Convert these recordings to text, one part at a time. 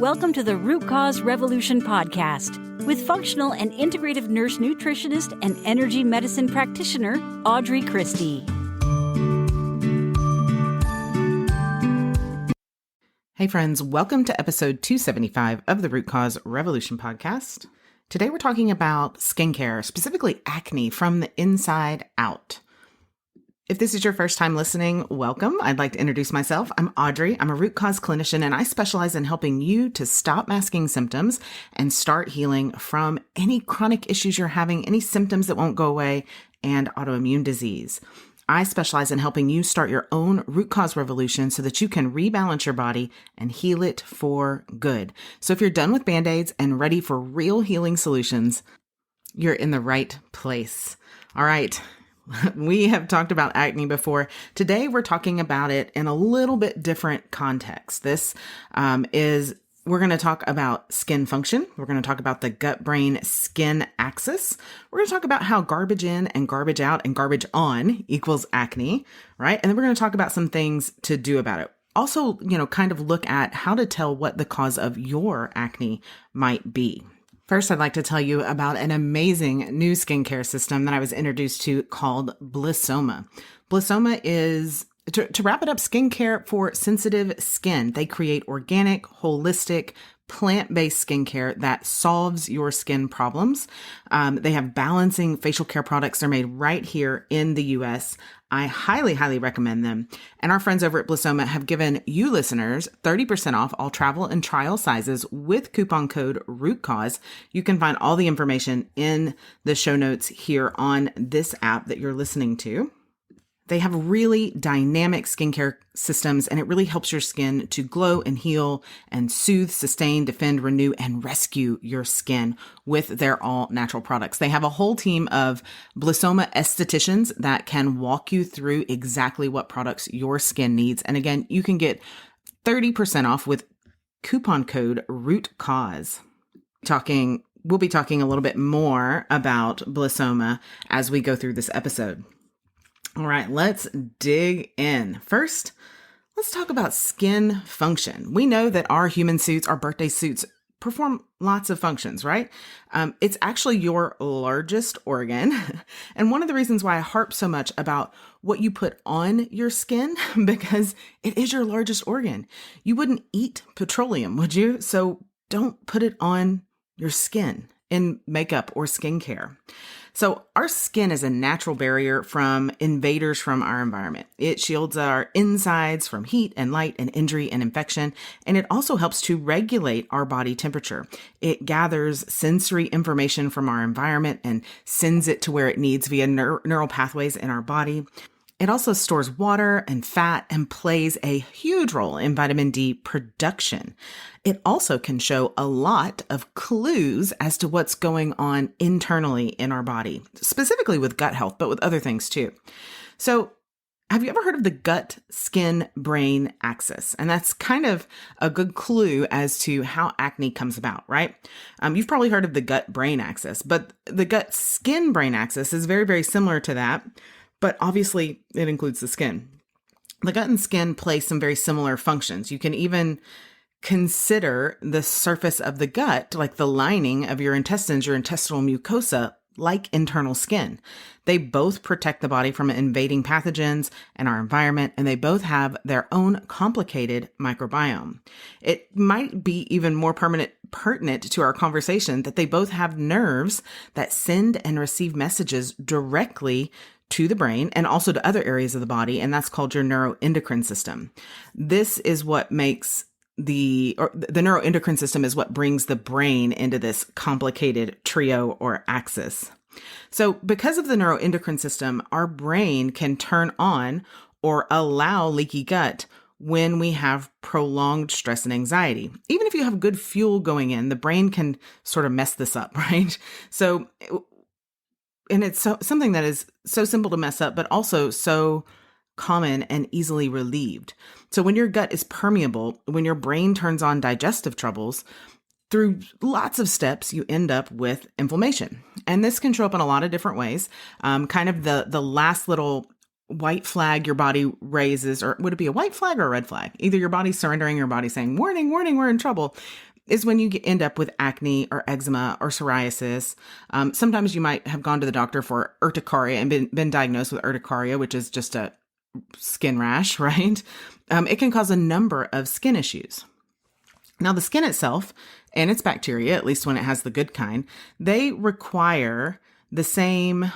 Welcome to the Root Cause Revolution podcast with functional and integrative nurse nutritionist and energy medicine practitioner, Audrey Christie. Hey friends, welcome to episode 275 of the Root Cause Revolution podcast. Today we're talking about skincare, specifically acne from the inside out. If this is your first time listening, welcome. I'd like to introduce myself. I'm Audrey. I'm a root cause clinician, and I specialize in helping you to stop masking symptoms and start healing from any chronic issues you're having, any symptoms that won't go away, and autoimmune disease. I specialize in helping you start your own root cause revolution so that you can rebalance your body and heal it for good. So if you're done with Band-Aids and ready for real healing solutions, you're in the right place. All right. We have talked about acne before. Today, we're talking about it in a little bit different context. We're going to talk about skin function. We're going to talk about the gut-brain skin axis. We're going to talk about how garbage in and garbage out and garbage on equals acne, right? And then we're going to talk about some things to do about it. Also, kind of look at how to tell what the cause of your acne might be. First, I'd like to tell you about an amazing new skincare system that I was introduced to called Blissoma. Blissoma is, to wrap it up, skincare for sensitive skin. They create organic, holistic, plant-based skincare that solves your skin problems. They have balancing facial care products. They're made right here in the US. I highly, highly recommend them. And our friends over at Blissoma have given you listeners 30% off all travel and trial sizes with coupon code ROOTCAUSE. You can find all the information in the show notes here on this app that you're listening to. They have really dynamic skincare systems, and it really helps your skin to glow and heal and soothe, sustain, defend, renew, and rescue your skin with their all-natural products. They have a whole team of Blissoma estheticians that can walk you through exactly what products your skin needs. And again, you can get 30% off with coupon code ROOTCAUSE. We'll be talking a little bit more about Blissoma as we go through this episode. All right, let's dig in. First, let's talk about skin function. We know that our human suits, our birthday suits, perform lots of functions, right? It's actually your largest organ. And one of the reasons why I harp so much about what you put on your skin, because it is your largest organ. You wouldn't eat petroleum, would you? So don't put it on your skin in makeup or skincare. So our skin is a natural barrier from invaders from our environment. It shields our insides from heat and light and injury and infection, and it also helps to regulate our body temperature. It gathers sensory information from our environment and sends it to where it needs via neural pathways in our body. It also stores water and fat and plays a huge role in vitamin D production. It also can show a lot of clues as to what's going on internally in our body, specifically with gut health, but with other things too. So have you ever heard of the gut-skin-brain axis? And that's kind of a good clue as to how acne comes about, right? You've probably heard of the gut-brain axis, but the gut-skin-brain axis is very, very similar to that. But obviously, it includes the skin. The gut and skin play some very similar functions. You can even consider the surface of the gut, like the lining of your intestines, your intestinal mucosa, like internal skin. They both protect the body from invading pathogens and our environment, and they both have their own complicated microbiome. It might be even more pertinent to our conversation that they both have nerves that send and receive messages directly to the brain and also to other areas of the body, and that's called your neuroendocrine system. This is what makes the neuroendocrine system is what brings the brain into this complicated trio or axis. So because of the neuroendocrine system, our brain can turn on or allow leaky gut when we have prolonged stress and anxiety. Even if you have good fuel going in, the brain can sort of mess this up, right? And it's something that is so simple to mess up, but also so common and easily relieved. So when your gut is permeable, when your brain turns on digestive troubles, through lots of steps, you end up with inflammation. And this can show up in a lot of different ways. Kind of the last little white flag your body raises, or would it be a white flag or a red flag? Either your body's surrendering, your body's saying, warning, warning, we're in trouble. is when you end up with acne or eczema or psoriasis. Sometimes you might have gone to the doctor for urticaria and been diagnosed with urticaria, which is just a skin rash, right? It can cause a number of skin issues. Now, the skin itself and its bacteria, at least when it has the good kind, they require the same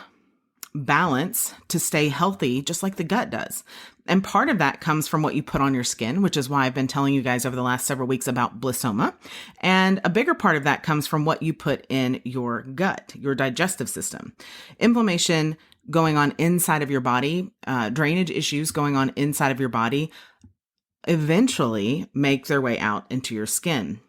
balance to stay healthy, just like the gut does. And part of that comes from what you put on your skin, which is why I've been telling you guys over the last several weeks about blissoma. And a bigger part of that comes from what you put in your gut, your digestive system. Inflammation going on inside of your body, drainage issues going on inside of your body, eventually make their way out into your skin.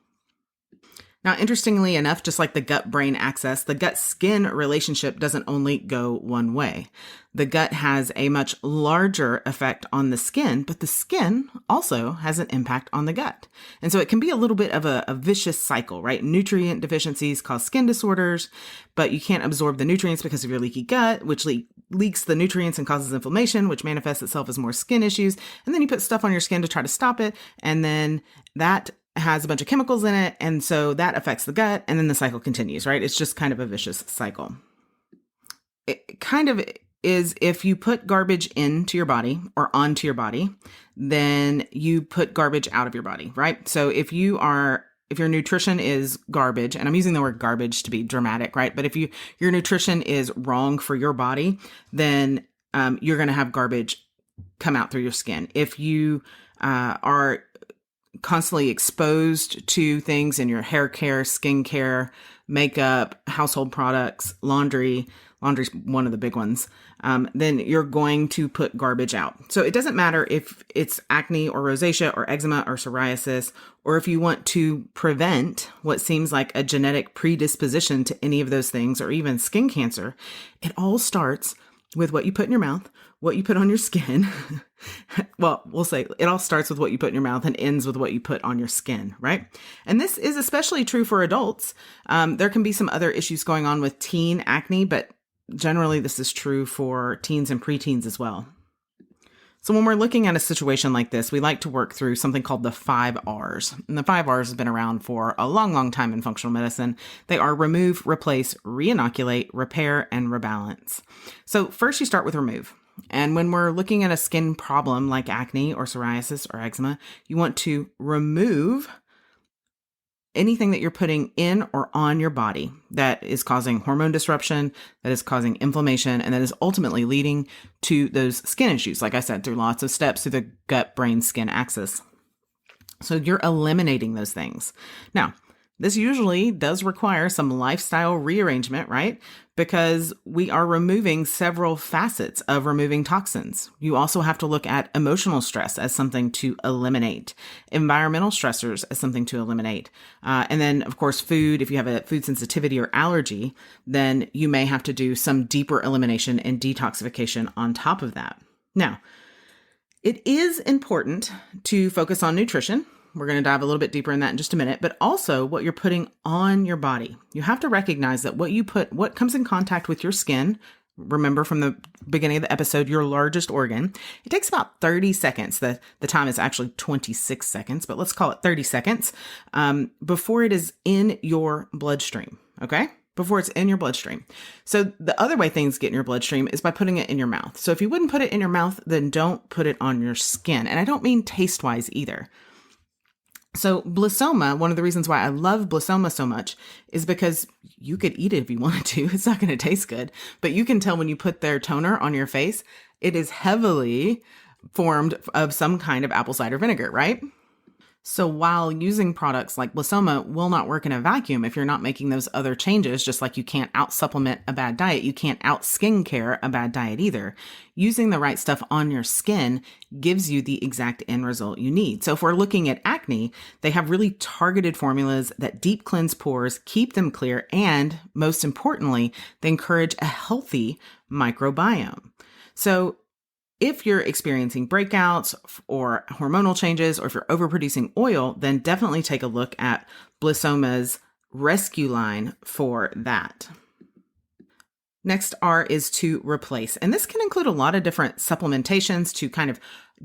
Now, interestingly enough, just like the gut-brain axis, the gut-skin relationship doesn't only go one way. The gut has a much larger effect on the skin, but the skin also has an impact on the gut. And so it can be a little bit of a vicious cycle, right? Nutrient deficiencies cause skin disorders, but you can't absorb the nutrients because of your leaky gut, which leaks the nutrients and causes inflammation, which manifests itself as more skin issues. And then you put stuff on your skin to try to stop it, and then that has a bunch of chemicals in it, and so that affects the gut, and then the cycle continues, right? It's just kind of a vicious cycle. It kind of is, if you put garbage into your body or onto your body, then you put garbage out of your body, right? So if your nutrition is garbage, and I'm using the word garbage to be dramatic, right? But if your nutrition is wrong for your body, then you're going to have garbage come out through your skin. If you are constantly exposed to things in your hair care, skin care, makeup, household products, laundry's one of the big ones, then you're going to put garbage out. So it doesn't matter if it's acne or rosacea or eczema or psoriasis, or if you want to prevent what seems like a genetic predisposition to any of those things, or even skin cancer. It all starts with what you put in your mouth, what you put on your skin. Well, we'll say it all starts with what you put in your mouth and ends with what you put on your skin, right? And this is especially true for adults. There can be some other issues going on with teen acne, but generally this is true for teens and preteens as well. So when we're looking at a situation like this, we like to work through something called the 5 R's. And the 5 R's have been around for a long, long time in functional medicine. They are remove, replace, reinoculate, repair, and rebalance. So first you start with remove. And when we're looking at a skin problem like acne or psoriasis or eczema, you want to remove anything that you're putting in or on your body that is causing hormone disruption, that is causing inflammation, and that is ultimately leading to those skin issues, like I said, through lots of steps through the gut-brain-skin axis. So you're eliminating those things. Now, this usually does require some lifestyle rearrangement, right? Because we are removing several facets of removing toxins. You also have to look at emotional stress as something to eliminate, environmental stressors as something to eliminate. And then, of course, food. If you have a food sensitivity or allergy, then you may have to do some deeper elimination and detoxification on top of that. Now, it is important to focus on nutrition. We're going to dive a little bit deeper in that in just a minute, but also what you're putting on your body. You have to recognize that what comes in contact with your skin, remember from the beginning of the episode, your largest organ, it takes about 30 seconds. The time is actually 26 seconds, but let's call it 30 seconds before it is in your bloodstream, okay? Before it's in your bloodstream. So the other way things get in your bloodstream is by putting it in your mouth. So if you wouldn't put it in your mouth, then don't put it on your skin. And I don't mean taste-wise either. So blissoma, one of the reasons why I love blissoma so much is because you could eat it if you wanted to. It's not going to taste good, but you can tell when you put their toner on your face, it is heavily formed of some kind of apple cider vinegar, right? So while using products like blissoma will not work in a vacuum if you're not making those other changes, just like you can't out-supplement a bad diet, you can't out-skincare a bad diet either. Using the right stuff on your skin gives you the exact end result you need. So if we're looking at acne, they have really targeted formulas that deep cleanse pores, keep them clear, and most importantly, they encourage a healthy microbiome. So if you're experiencing breakouts or hormonal changes, or if you're overproducing oil, then definitely take a look at Blissoma's rescue line for that. Next R is to replace. And this can include a lot of different supplementations to kind of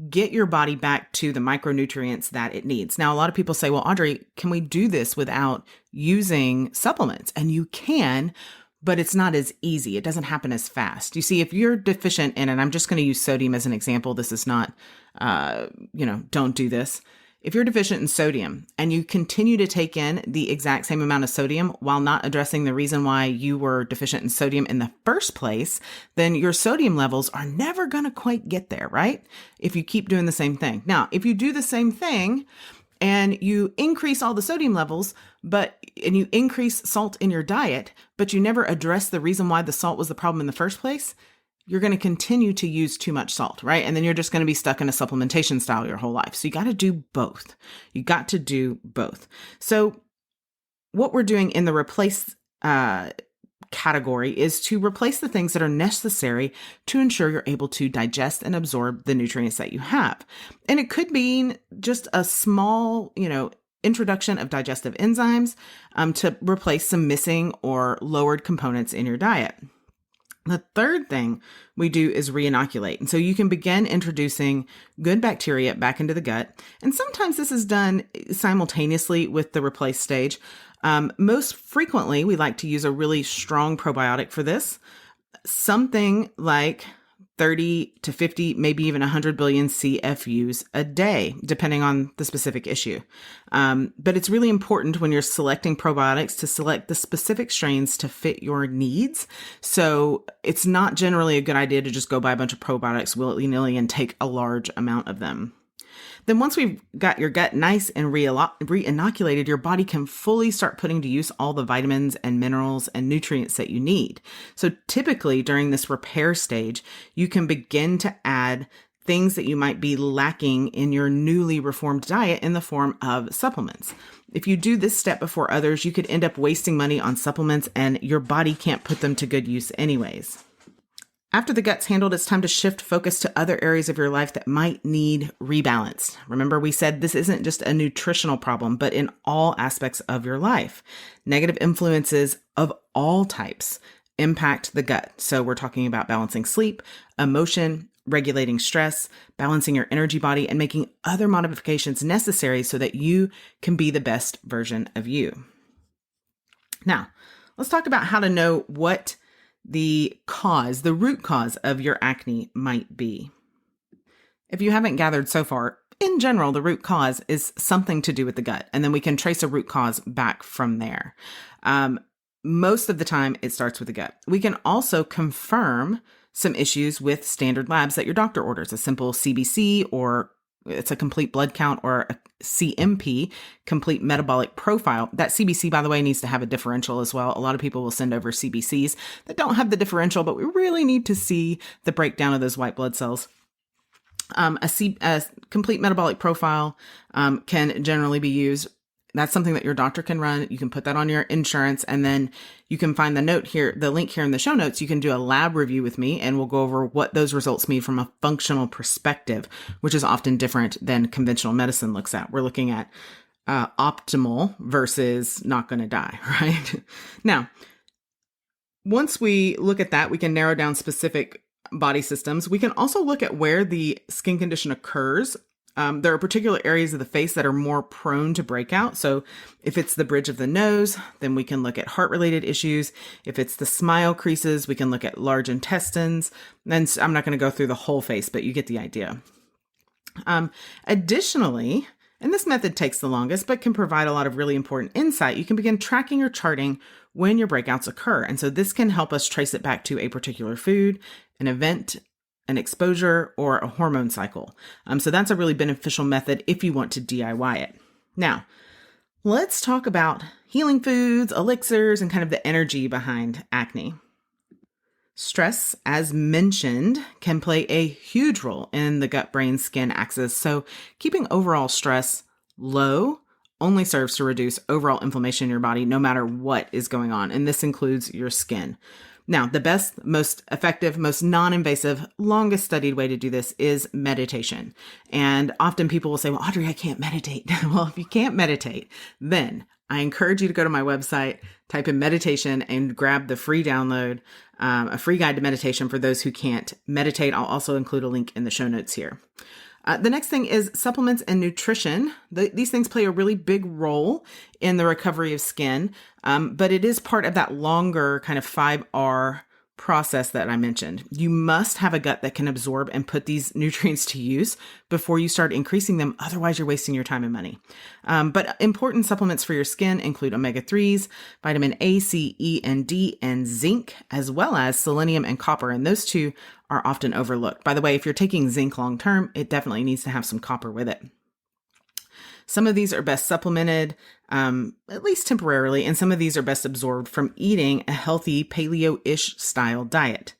get your body back to the micronutrients that it needs. Now, a lot of people say, well, Audrey, can we do this without using supplements? And you can, but it's not as easy. It doesn't happen as fast. You see, if you're deficient in, and I'm just going to use sodium as an example, this is not, don't do this. If you're deficient in sodium and you continue to take in the exact same amount of sodium while not addressing the reason why you were deficient in sodium in the first place, then your sodium levels are never going to quite get there, right? If you keep doing the same thing. Now, if you do the same thing and you increase all the sodium levels, and you increase salt in your diet, but you never address the reason why the salt was the problem in the first place, you're going to continue to use too much salt, right? And then you're just going to be stuck in a supplementation style your whole life. So you got to do both. You got to do both. So what we're doing in the replace category is to replace the things that are necessary to ensure you're able to digest and absorb the nutrients that you have. And it could mean just a small, introduction of digestive enzymes to replace some missing or lowered components in your diet. The third thing we do is reinoculate. And so you can begin introducing good bacteria back into the gut. And sometimes this is done simultaneously with the replace stage. Most frequently, we like to use a really strong probiotic for this. Something like 30 to 50, maybe even 100 billion CFUs a day, depending on the specific issue. But it's really important when you're selecting probiotics to select the specific strains to fit your needs. So it's not generally a good idea to just go buy a bunch of probiotics willy-nilly and take a large amount of them. Then once we've got your gut nice and re-inoculated, your body can fully start putting to use all the vitamins and minerals and nutrients that you need. So typically during this repair stage, you can begin to add things that you might be lacking in your newly reformed diet in the form of supplements. If you do this step before others, you could end up wasting money on supplements and your body can't put them to good use anyways. After the gut's handled, it's time to shift focus to other areas of your life that might need rebalanced. Remember, we said this isn't just a nutritional problem, but in all aspects of your life. Negative influences of all types impact the gut. So we're talking about balancing sleep, emotion, regulating stress, balancing your energy body, and making other modifications necessary so that you can be the best version of you. Now, let's talk about how to know what the root cause of your acne might be. If you haven't gathered so far, in general, the root cause is something to do with the gut, and then we can trace a root cause back from there. Most of the time, it starts with the gut. We can also confirm some issues with standard labs that your doctor orders, a simple CBC, or it's a complete blood count, or a CMP, complete metabolic profile. That CBC, by the way, needs to have a differential as well. A lot of people will send over CBCs that don't have the differential, but we really need to see the breakdown of those white blood cells. A complete metabolic profile can generally be used. That's something that your doctor can run. You can put that on your insurance, and then you can find the link here in the show notes. You can do a lab review with me, and we'll go over what those results mean from a functional perspective, which is often different than conventional medicine looks at. We're looking at optimal versus not going to die, right? Now, once we look at that, we can narrow down specific body systems. We can also look at where the skin condition occurs. There are particular areas of the face that are more prone to breakout. So if it's the bridge of the nose, then we can look at heart-related issues. If it's the smile creases, we can look at large intestines. Then I'm not going to go through the whole face, but you get the idea. Additionally, and this method takes the longest, but can provide a lot of really important insight, you can begin tracking or charting when your breakouts occur. And so this can help us trace it back to a particular food, an event, an exposure, or a hormone cycle. So that's a really beneficial method if you want to DIY it. Now, let's talk about healing foods, elixirs, and kind of the energy behind acne. Stress, as mentioned, can play a huge role in the gut-brain-skin axis. So keeping overall stress low only serves to reduce overall inflammation in your body, no matter what is going on. And this includes your skin. Now, the best, most effective, most non-invasive, longest studied way to do this is meditation. And often people will say, well, Audrey, I can't meditate. Well, if you can't meditate, then I encourage you to go to my website, type in meditation, and grab the free download, a free guide to meditation for those who can't meditate. I'll also include a link in the show notes here. The next thing is supplements and nutrition. These things play a really big role in the recovery of skin, but it is part of that longer kind of 5R process that I mentioned. You must have a gut that can absorb and put these nutrients to use before you start increasing them. Otherwise, you're wasting your time and money. But important supplements for your skin include omega-3s, vitamin A, C, E, and D, and zinc, as well as selenium and copper. And those two are often overlooked. By the way, if you're taking zinc long-term, it definitely needs to have some copper with it. Some of these are best supplemented, at least temporarily, and some of these are best absorbed from eating a healthy paleo-ish style diet.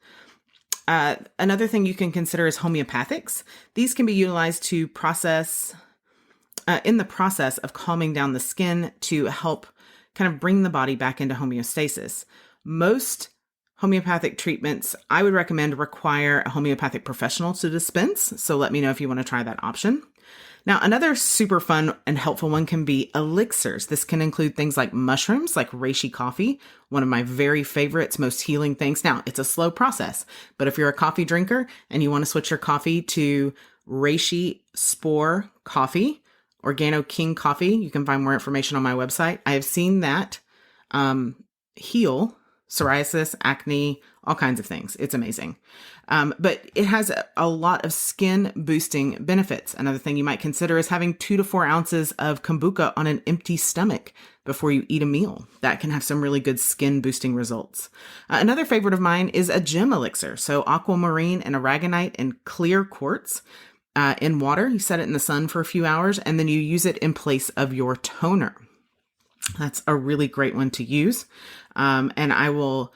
Another thing you can consider is homeopathics. These can be utilized to in the process of calming down the skin to help kind of bring the body back into homeostasis. Most homeopathic treatments I would recommend require a homeopathic professional to dispense, so let me know if you want to try that option. Now, another super fun and helpful one can be elixirs. This can include things like mushrooms, like reishi coffee, one of my very favorites, most healing things. Now, it's a slow process, but if you're a coffee drinker and you want to switch your coffee to reishi spore coffee, Organo King coffee, you can find more information on my website. I have seen that heal psoriasis, acne, all kinds of things. It's amazing. But it has a lot of skin boosting benefits. Another thing you might consider is having 2 to 4 ounces of kombucha on an empty stomach before you eat a meal. That can have some really good skin boosting results. Another favorite of mine is a gem elixir. So aquamarine and aragonite and clear quartz in water. You set it in the sun for a few hours and then you use it in place of your toner. That's a really great one to use. And I will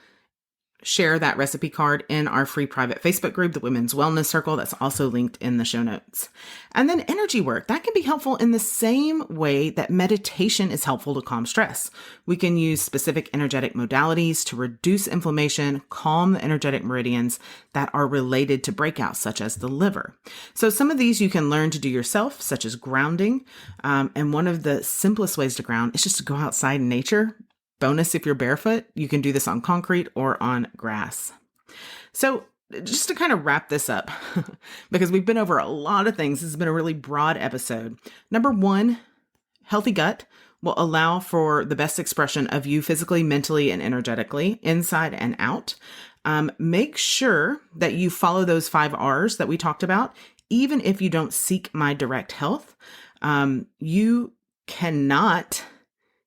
share that recipe card in our free private Facebook group, the Women's Wellness Circle. That's also linked in the show notes. And then energy work. That can be helpful in the same way that meditation is helpful to calm stress. We can use specific energetic modalities to reduce inflammation, calm the energetic meridians that are related to breakouts, such as the liver. So some of these you can learn to do yourself, such as grounding. And one of the simplest ways to ground is just to go outside in nature. Bonus, if you're barefoot, you can do this on concrete or on grass. So just to kind of wrap this up, because we've been over a lot of things, this has been a really broad episode. Number 1, healthy gut will allow for the best expression of you physically, mentally, and energetically, inside and out. Make sure that you follow those 5 R's that we talked about, even if you don't seek my direct health. You cannot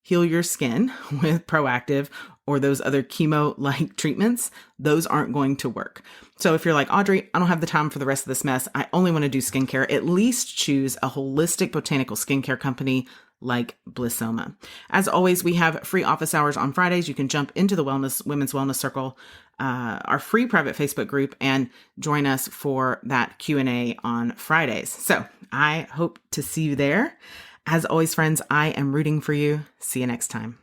heal your skin with Proactive or those other chemo-like treatments. Those aren't going to work. So if you're like, Audrey, I don't have the time for the rest of this mess, I only want to do skincare, at least choose a holistic botanical skincare company like Blissoma. As always, we have free office hours on Fridays. You can jump into the Women's Wellness Circle, our free private Facebook group, and join us for that Q&A on Fridays. So I hope to see you there. As always, friends, I am rooting for you. See you next time.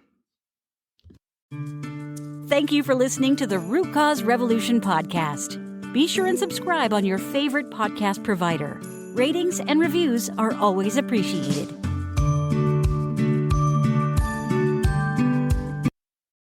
Thank you for listening to the Root Cause Revolution podcast. Be sure and subscribe on your favorite podcast provider. Ratings and reviews are always appreciated.